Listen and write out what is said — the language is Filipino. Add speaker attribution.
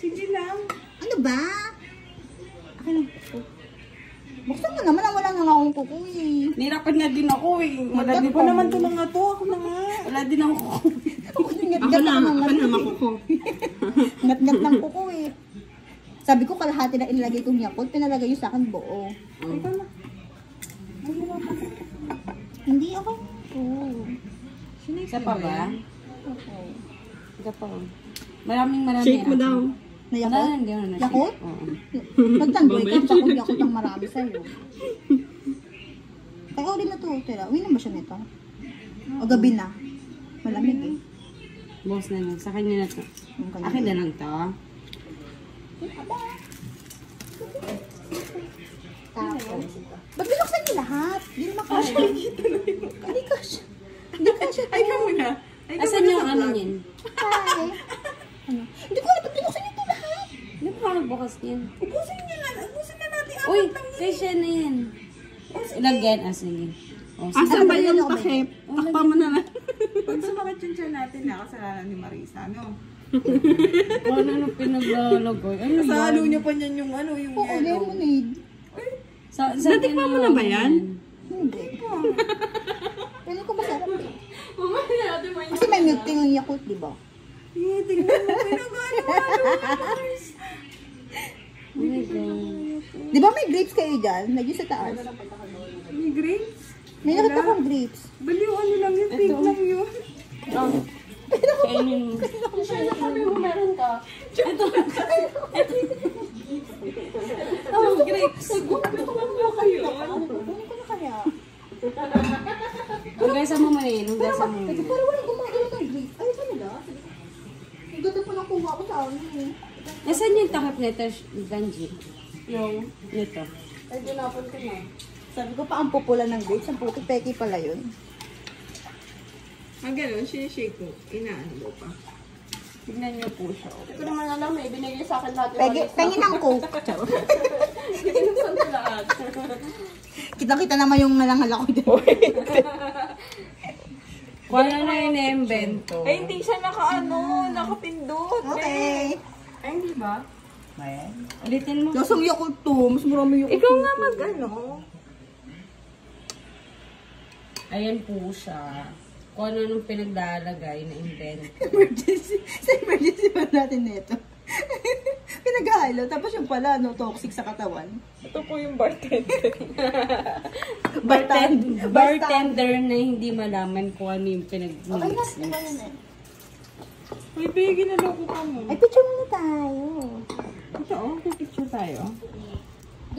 Speaker 1: Sige lang.
Speaker 2: Ano ba? Akin lang. Buksan mo naman ang wala nga akong kuko eh.
Speaker 1: Nirapan nga din ako eh. Wala din pa naman ito mga to. Ako na nga. Wala din ako kuko.
Speaker 2: Ako na makuko. Ngat-ngat ng kuko eh. Sabi ko kalahati na ilalagay kong Yakult, pinalagay yung sa akin buo.
Speaker 1: Ikaw na.
Speaker 2: Hindi ako. Oo.
Speaker 1: Isa pa ba?
Speaker 2: Oo.
Speaker 1: Isa pa. Maraming.
Speaker 3: Shake mo daw.
Speaker 2: Na Yakult?
Speaker 1: Hindi mo na.
Speaker 2: Yakult?
Speaker 1: Oo.
Speaker 2: Nagtandoy ka, sa kung Yakult ang marami sa'yo. Kaya ulit na to, tira. Uwi na ba siya nito? O gabi na? Malamig eh.
Speaker 1: Boss na lang. Sa kanya na to. Akin na lang to.
Speaker 2: Tapos. Ba't binuksan niyo lahat? Hindi naman kasha. Hindi kasha. Hindi kasha.
Speaker 1: Ay ka muna. Asan yung ano niyan?
Speaker 2: Hi. Ano? Hindi ko alam ba't binuksan niyo ito lahat?
Speaker 1: Hindi mo ka bukas niyan.
Speaker 3: Ubusin niyo lang. Ubusin na natin.
Speaker 1: Uy, kasya na yan. Ilagyan. Sige. Oh, sige.
Speaker 3: Asan ba yung takip? Takpa mo na lang.
Speaker 4: Pag sumakit yung tiyan natin na kasalanan ni Marisa, no?
Speaker 1: Ano nung pinaglalagay? Ano yan?
Speaker 4: Kasalo niya pa niyan yung ano, yung
Speaker 2: Oo, lemonade.
Speaker 3: Natikman mo na ba yan?
Speaker 2: Hindi. Pero ko masarap eh. Kasi may milk tea yung Yakult, di ba?
Speaker 4: Eh, tingnan mo, pinagano-ano.
Speaker 1: Oh my God.
Speaker 2: Di ba may grapes kayo dyan? Nagyo sa taas.
Speaker 4: May grapes.
Speaker 2: May nakita akong grapes.
Speaker 4: Baliw, ano lang yun, pink lang yun.
Speaker 1: Kainin mo.
Speaker 2: Oh, grapes. Kunin ko na kaya.
Speaker 1: Hugasan mo muna yun. Hugasan mo
Speaker 2: Kasi
Speaker 1: muna.
Speaker 2: parang walang gumagano ng grapes. Ay, talaga? Ang ganda pa lang kuha ko sa amin eh.
Speaker 1: Nasaan yung takip nito, Ganji?
Speaker 4: Yung,
Speaker 1: Nito.
Speaker 4: ay, dinapon ko na.
Speaker 2: Sabi ko pa ang pupula ng grapes. Ang puti peki pala yun.
Speaker 4: Ganun, shake ko. Inaano pa. Tignan niyo po siya.
Speaker 3: Ito naman alam eh. Binigay sa akin lahat.
Speaker 2: Pengi ng coke.
Speaker 3: Binuksan ko lahat.
Speaker 2: Kita-kita naman yung nalangal ako dyan.
Speaker 1: Kung ano na yung na-invento.
Speaker 3: Ay, hindi siya nakapindot.
Speaker 2: Okay.
Speaker 4: Ay, hindi ba?
Speaker 1: Ulitin mo.
Speaker 2: Lasang Yakult to. Mas marami Yakult.
Speaker 3: Ikaw nga mag-ano.
Speaker 1: Ayan po siya. Kung ano nung pinaglalagay na invento.
Speaker 2: Emergency. Sa emergency pa natin nito. Pinag-halo. Tapos yung pala, no, toxic sa katawan.
Speaker 3: Ito po yung bartender.
Speaker 1: Bartender na hindi malaman kung ano yung pinag-mix.
Speaker 4: Uy, Biggie, naloko ka mo.
Speaker 2: Ay, picture muna tayo.
Speaker 4: Ito, oh, picture tayo.